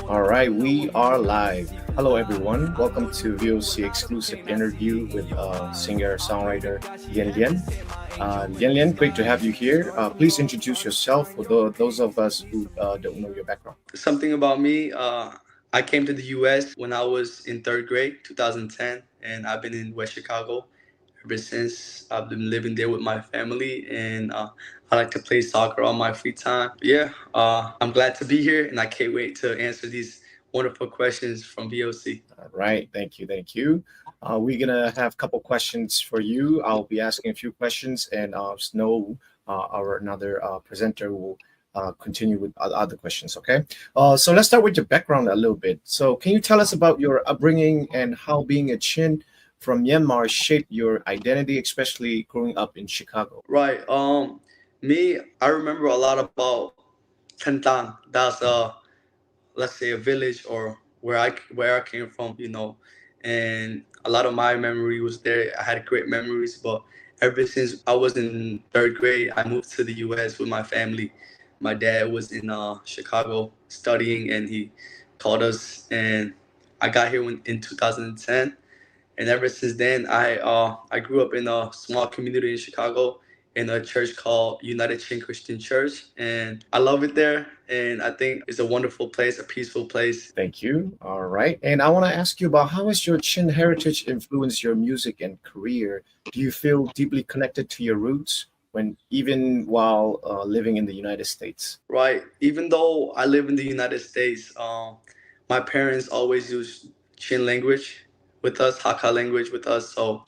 All right, we are live. Hello, everyone. Welcome to VOC exclusive interview with singer-songwriter Lian Lian. Lian Lian, great to have you here. Please introduce yourself for those of us who don't know your background. Something about me. I came to the U.S. when I was in third grade, 2010, and I've been in West Chicago ever since. I've been living there with my family, and I like to play soccer on my free time. Yeah, I'm glad to be here, and I can't wait to answer these wonderful questions from VOC. All right, thank you, thank you. We're gonna have a couple questions for you. I'll be asking a few questions, and Snow, our another presenter, will continue with other questions. Okay. So let's start with your background a little bit. So can you tell us about your upbringing and how being a Chin from Myanmar shaped your identity, especially growing up in Chicago? Right. Me, I remember a lot about Kentang. That's let's say a village or where I came from, and a lot of my memory was there. I had great memories, but ever since I was in third grade, I moved to the U.S. with my family. My dad was in Chicago studying, and he called us, and I got here in 2010, and ever since then, I grew up in a small community in Chicago in a church called United Chin Christian Church, and I love it there. And I think it's a wonderful place, a peaceful place. Thank you. All right. And I want to ask you about how has your Chin heritage influenced your music and career? Do you feel deeply connected to your roots when even while living in the United States? Right. Even though I live in the United States, my parents always use Chin language with us, Hakka language with us. So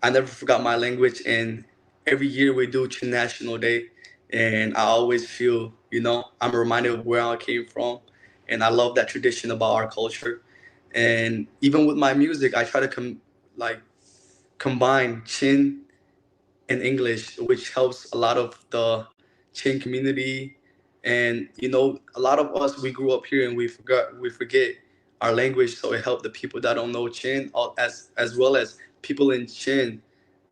I never forgot my language. And every year we do Chin National Day. And I always feel, I'm reminded of where I came from. And I love that tradition about our culture. And even with my music, I try to like combine Chin and English, which helps a lot of the Chin community. And a lot of us, we grew up here and we forget our language. So it helped the people that don't know Chin, as well as people in Chin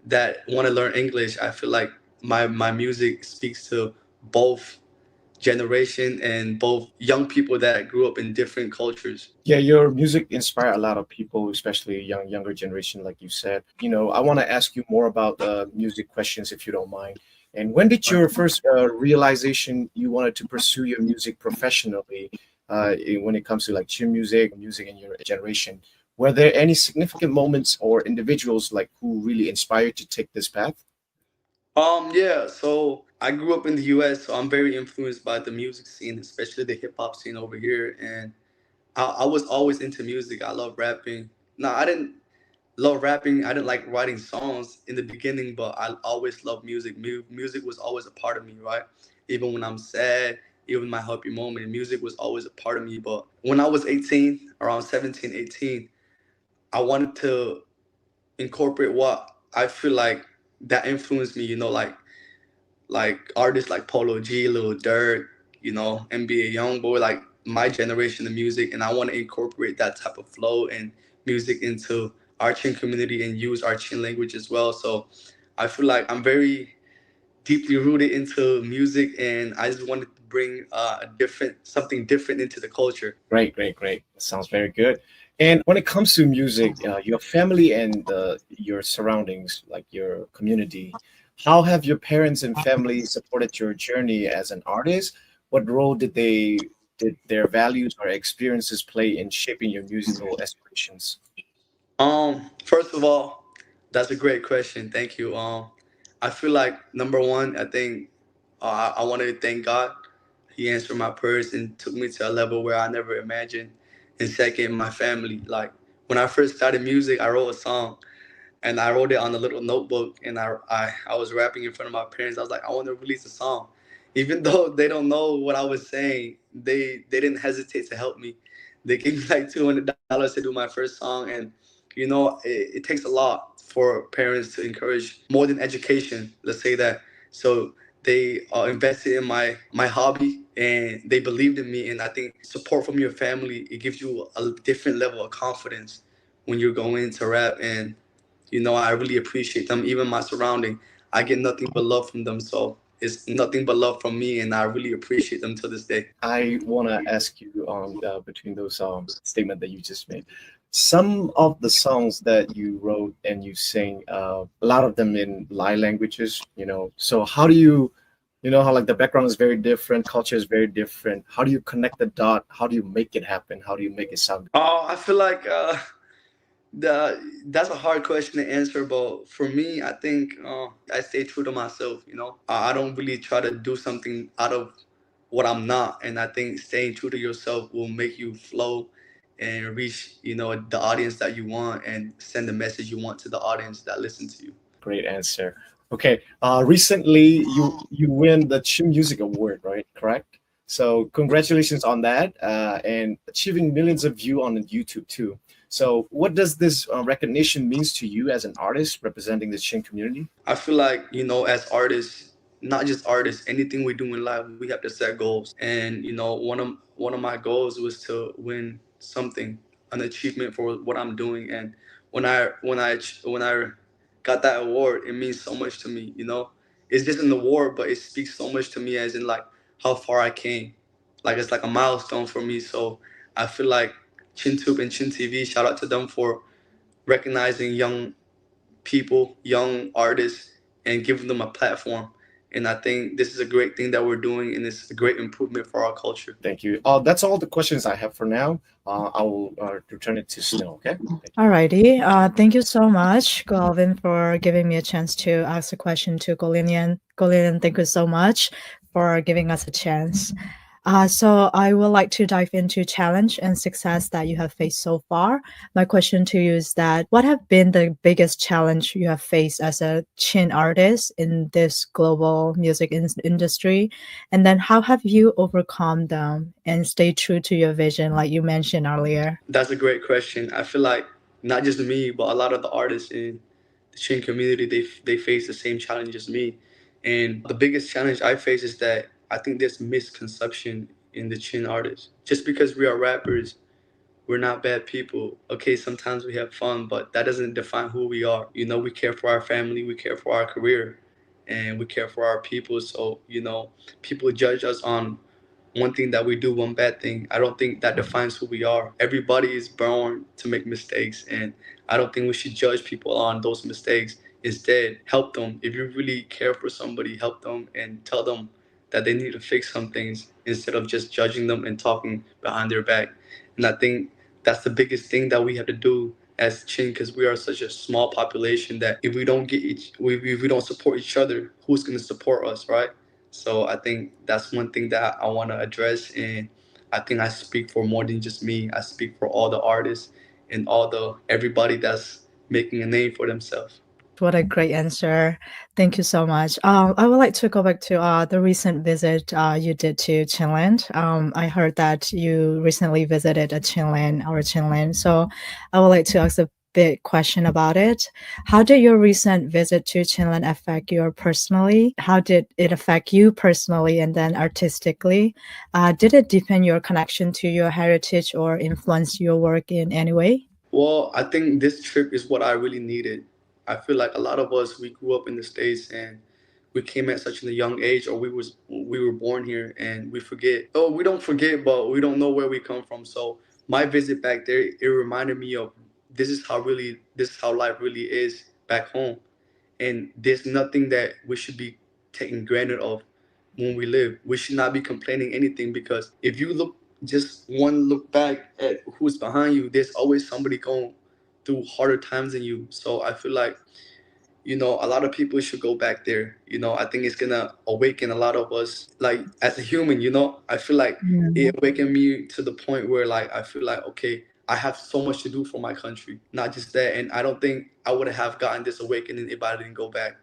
that want to learn English. I feel like my music speaks to both generation and both young people that grew up in different cultures. Yeah, your music inspire a lot of people, especially younger generation, like you said. I want to ask you more about music questions, if you don't mind. And when did your first realization you wanted to pursue your music professionally? When it comes to like chin music in your generation, were there any significant moments or individuals like who really inspired you to take this path? Yeah, so I grew up in the US, so I'm very influenced by the music scene, especially the hip hop scene over here. And I was always into music. I love rapping. No, I didn't love rapping. I didn't like writing songs in the beginning, but I always loved music. Music was always a part of me, right? Even when I'm sad, even my happy moment, music was always a part of me. But when I was 18, around 17, 18, I wanted to incorporate what I feel like that influenced me, like artists like Polo G, Lil Durk, NBA YoungBoy, like my generation of music, and I want to incorporate that type of flow and music into our Chin community and use our Chin language as well. So I feel like I'm very deeply rooted into music, and I just wanted to bring something different into the culture. Great, great, great. Sounds very good. And when it comes to music, your family and your surroundings, like your community, how have your parents and family supported your journey as an artist? What role did their values or experiences play in shaping your musical aspirations? First of all, that's a great question. Thank you. I feel like number one, I think I wanted to thank God. He answered my prayers and took me to a level where I never imagined. And second, my family. Like when I first started music, I wrote a song and I wrote it on a little notebook, and I was rapping in front of my parents. I was like, I want to release a song. Even though they don't know what I was saying, they didn't hesitate to help me. They gave me like $200 to do my first song. And it takes a lot for parents to encourage more than education, let's say that. So they invested in my hobby, and they believed in me. And I think support from your family, it gives you a different level of confidence when you're going to rap. And I really appreciate them. Even my surrounding, I get nothing but love from them. So it's nothing but love from me, and I really appreciate them to this day. I want to ask you between those statement that you just made. Some of the songs that you wrote and you sing, a lot of them in Lai languages, you know. So how do you, you know, how like the background is very different, culture is very different. How do you connect the dot? How do you make it happen? How do you make it sound? Oh, I feel like that's a hard question to answer, but for me, I think I stay true to myself. You know, I don't really try to do something out of what I'm not, and I think staying true to yourself will make you flow and reach, you know, the audience that you want and send the message you want to the audience that listen to you. Great answer. Okay. Recently you win the Chin Music Award, right? Correct. So congratulations on that, and achieving millions of view on YouTube too. So what does this recognition means to you as an artist representing the Chin community? I feel like, you know, as artists, not just artists, anything we do in life, we have to set goals. And you know, one of my goals was to win something, an achievement for what I'm doing. And when I got that award, it means so much to me. You know, it's just an award, but it speaks so much to me, as in like how far I came. Like it's like a milestone for me. So I feel like ChinTube and Chin TV, shout out to them for recognizing young people, young artists, and giving them a platform. And I think this is a great thing that we're doing, and it's a great improvement for our culture. Thank you. That's all the questions I have for now. I will return it to Snow. Okay. Alrighty. Thank you so much, Galvin, for giving me a chance to ask a question to Golinian. Golinian, thank you so much for giving us a chance. So I would like to dive into challenge and success that you have faced so far. My question to you is that what have been the biggest challenge you have faced as a Chin artist in this global music industry? And then how have you overcome them and stay true to your vision like you mentioned earlier? That's a great question. I feel like not just me, but a lot of the artists in the Chin community, they face the same challenge as me. And the biggest challenge I face is that I think there's misconception in the Chin artists. Just because we are rappers, we're not bad people. Okay, sometimes we have fun, but that doesn't define who we are. You know, we care for our family, we care for our career, and we care for our people. So, you know, people judge us on one thing that we do, one bad thing. I don't think that defines who we are. Everybody is born to make mistakes, and I don't think we should judge people on those mistakes. Instead, help them. If you really care for somebody, help them and tell them that they need to fix some things instead of just judging them and talking behind their back. And I think that's the biggest thing that we have to do as Chin, because we are such a small population that if we don't if we don't support each other, who's going to support us, right? So I think that's one thing that I want to address, and I think I speak for more than just me. I speak for all the artists and all the everybody that's making a name for themselves. What a great answer. Thank you so much. I would like to go back to the recent visit you did to Chinland. I heard that you recently visited a Chinland, our Chinland. So I would like to ask a big question about it. How did your recent visit to Chinland affect you personally? How did it affect you personally and then artistically? Did it deepen your connection to your heritage or influence your work in any way? Well, I think this trip is what I really needed. I feel like a lot of us we grew up in the States and we came at such a young age, or we were born here and we forget. Oh, we don't forget, but we don't know where we come from. So my visit back there, it reminded me of this is how life really is back home, and there's nothing that we should be taking granted of when we live. We should not be complaining anything, because if you look just one look back at who's behind you, there's always somebody going through harder times than you. So I feel like, you know, a lot of people should go back there. You know, I think it's gonna awaken a lot of us, like as a human. You know, I feel like it awakened me to the point where like I feel like, okay, I have so much to do for my country, not just that. And I don't think I would have gotten this awakening if I didn't go back.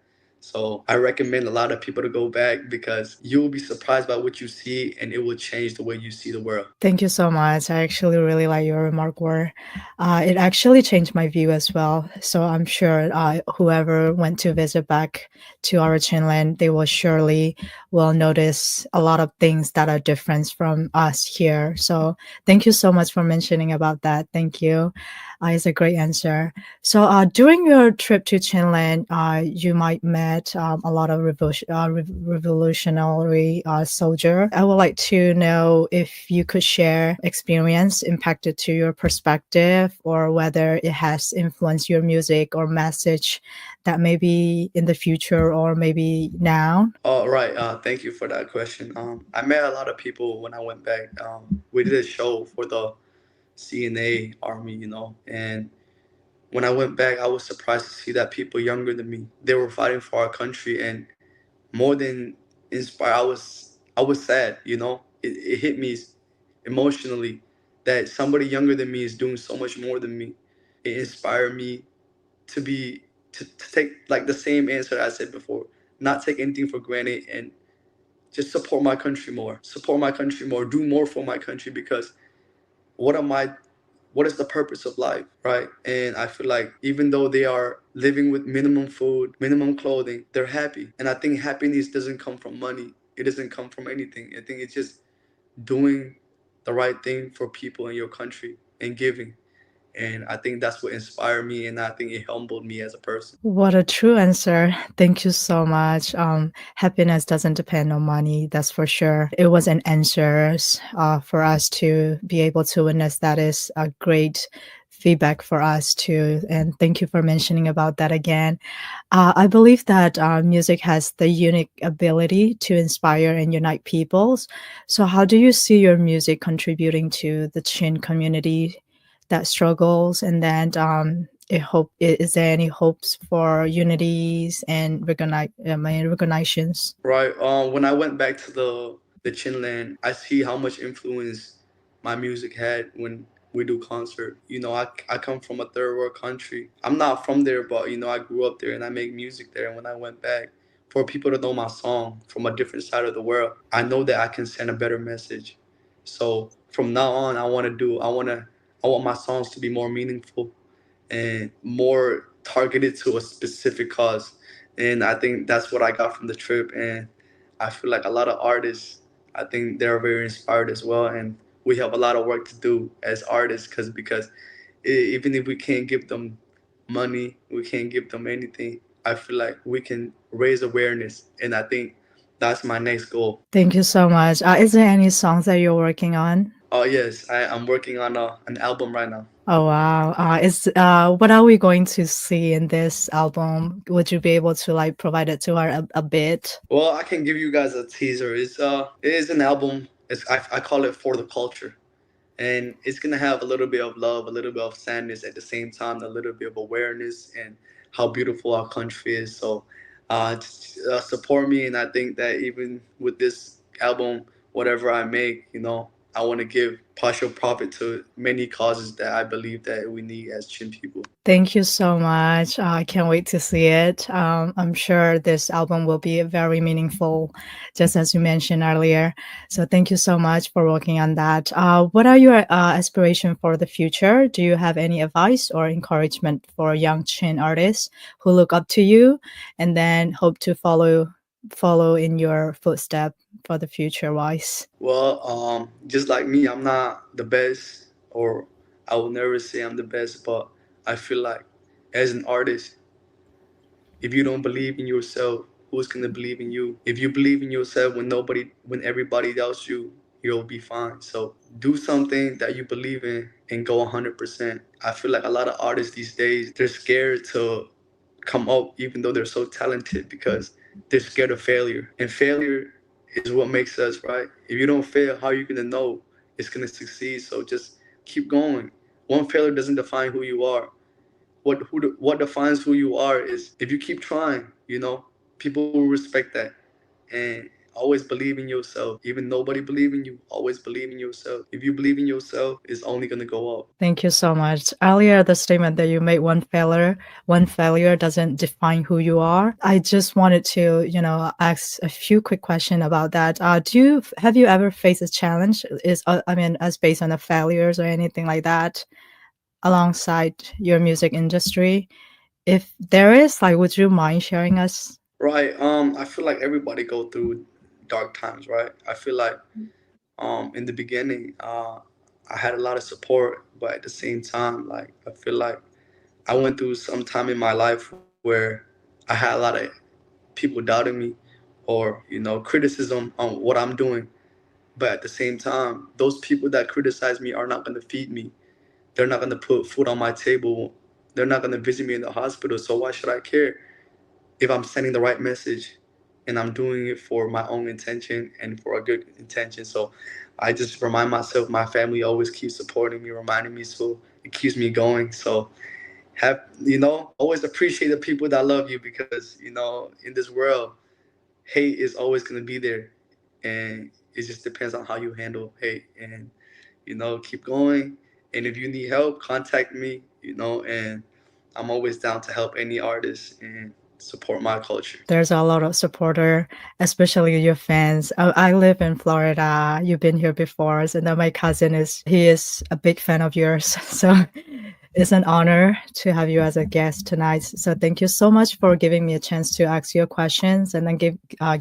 So I recommend a lot of people to go back, because you'll be surprised by what you see, and it will change the way you see the world. Thank you so much. I actually really like your remark where it actually changed my view as well. So I'm sure whoever went to visit back to our Chinland, they will surely will notice a lot of things that are different from us here. So thank you so much for mentioning about that. Thank you. Is a great answer. So, during your trip to Chinland, you might met a lot of revolutionary soldier. I would like to know if you could share experience impacted to your perspective, or whether it has influenced your music or message that maybe in the future or maybe now. Oh, right. Thank you for that question. I met a lot of people when I went back. We did a show for the CNA Army, and when I went back, I was surprised to see that people younger than me, they were fighting for our country, and more than inspired, I was sad. It hit me emotionally that somebody younger than me is doing so much more than me. It inspired me to be to take like the same answer I said before, not take anything for granted, and just support my country more, do more for my country, because what am I what is the purpose of life, right? And I feel like even though they are living with minimum food, minimum clothing, they're happy. And I think happiness doesn't come from money. It doesn't come from anything. I think it's just doing the right thing for people in your country and giving. And I think that's what inspired me, and I think it humbled me as a person. What a true answer. Thank you so much. Happiness doesn't depend on money, that's for sure. It was an answer for us to be able to witness. That is a great feedback for us too. And thank you for mentioning about that again. I believe that music has the unique ability to inspire and unite peoples. So how do you see your music contributing to the Chin community that struggles? And then is there any hopes for unities and recognitions? Right. When I went back to the Chinland, I see how much influence my music had when we do concert. I come from a third world country. I'm not from there, but I grew up there and I make music there. And when I went back, for people to know my song from a different side of the world, I know that I can send a better message. So from now on, I want my songs to be more meaningful and more targeted to a specific cause. And I think that's what I got from the trip. And I feel like a lot of artists, I think they're very inspired as well. And we have a lot of work to do as artists, because even if we can't give them money, we can't give them anything, I feel like we can raise awareness. And I think that's my next goal. Thank you so much. Is there any songs that you're working on? Oh, yes, I'm working on an album right now. Oh wow! Is what are we going to see in this album? Would you be able to like provide it to her a bit? Well, I can give you guys a teaser. It is an album. I call it For the Culture, and it's gonna have a little bit of love, a little bit of sadness at the same time, a little bit of awareness and how beautiful our country is. So, just, support me, and I think that even with this album, whatever I make, I want to give partial profit to many causes that I believe that we need as Chin people. Thank you so much. I can't wait to see it. I'm sure this album will be very meaningful, just as you mentioned earlier. So thank you so much for working on that. What are your aspirations for the future? Do you have any advice or encouragement for young Chin artists who look up to you and then hope to follow in your footstep for the future wise? Well, just like me, I'm not the best, or I will never say I'm the best, but I feel like as an artist, if you don't believe in yourself, who's gonna believe in you? If you believe in yourself when everybody doubts you, you'll be fine. So do something that you believe in and go 100%. I feel like a lot of artists these days, they're scared to come up even though they're so talented, because they're scared of failure. And failure is what makes us, right? If you don't fail, how are you gonna know it's gonna succeed? So just keep going. One failure doesn't define who you are. What defines who you are is if you keep trying, people will respect that. And always believe in yourself. Even nobody believe in you, always believe in yourself. If you believe in yourself, it's only gonna go up. Thank you so much. Earlier, the statement that you made, one failure doesn't define who you are. I just wanted to, ask a few quick questions about that. Have you ever faced a challenge? As based on the failures or anything like that alongside your music industry? If there is, like, would you mind sharing us? Right. I feel like everybody go through dark times, right? I feel like in the beginning, I had a lot of support, but at the same time, like I feel like I went through some time in my life where I had a lot of people doubting me or criticism on what I'm doing. But at the same time, those people that criticize me are not going to feed me. They're not going to put food on my table. They're not going to visit me in the hospital. So why should I care if I'm sending the right message and I'm doing it for my own intention and for a good intention? So I just remind myself, my family always keeps supporting me, reminding me, so it keeps me going. So have always appreciate the people that love you, because in this world, hate is always going to be there, and it just depends on how you handle hate. And keep going, and if you need help, contact me, and I'm always down to help any artist and support my culture. There's a lot of supporter, especially your fans. I live in Florida. You've been here before, so now my cousin is a big fan of yours. So it's an honor to have you as a guest tonight. So thank you so much for giving me a chance to ask your questions and then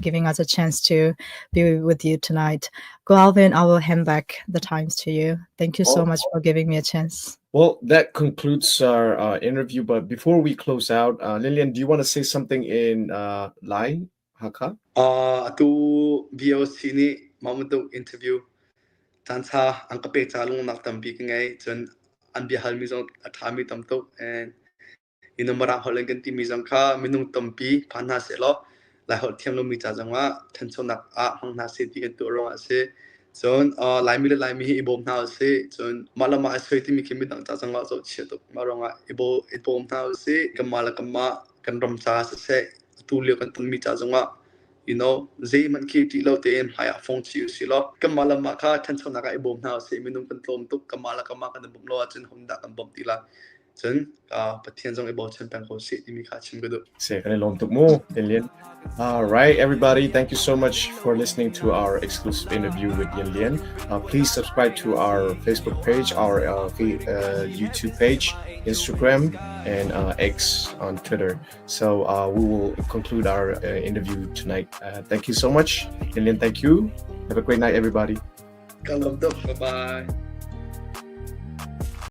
giving us a chance to be with you tonight. Go Alvin, I will hand back the times to you. Thank you so much for giving me a chance. Well, that concludes our interview. But before we close out, Lilian, do you want to say something in Lai Haka? To VOC ni mamadong interview tansa ang kape chalung nak tampi ngay chun an bihal mi zong athami tamto, and marang holen kan ti mi zong kha minung tampi phanna se lo lai hol thiam lo mi cha jangwa thanso nak a hang na se ti kan tu ro ase chun lai mi ibom na ase chun malama asoi ti mi kimi dang cha jangwa so che to maronga ibom na ase kamala kama kan rom cha se tu lio kan mi cha jangwa zai man ki ti lo te em haya phong chi si lo kamala ma kha thanso nak a ibom na ase minung kan tlom tu kamala kama kan bum lo chun hom da kan bom ti la chun pathian jong ibom chen pang ko se ti mi kha chim gadu Say lom tuk mo, Lilian. All right, everybody. Thank you so much for listening to our exclusive interview with Lian Lian. Please subscribe to our Facebook page, our YouTube page, Instagram, and X on Twitter. So we will conclude our interview tonight. Thank you so much, Lian Lian. Thank you. Have a great night, everybody. Bye bye.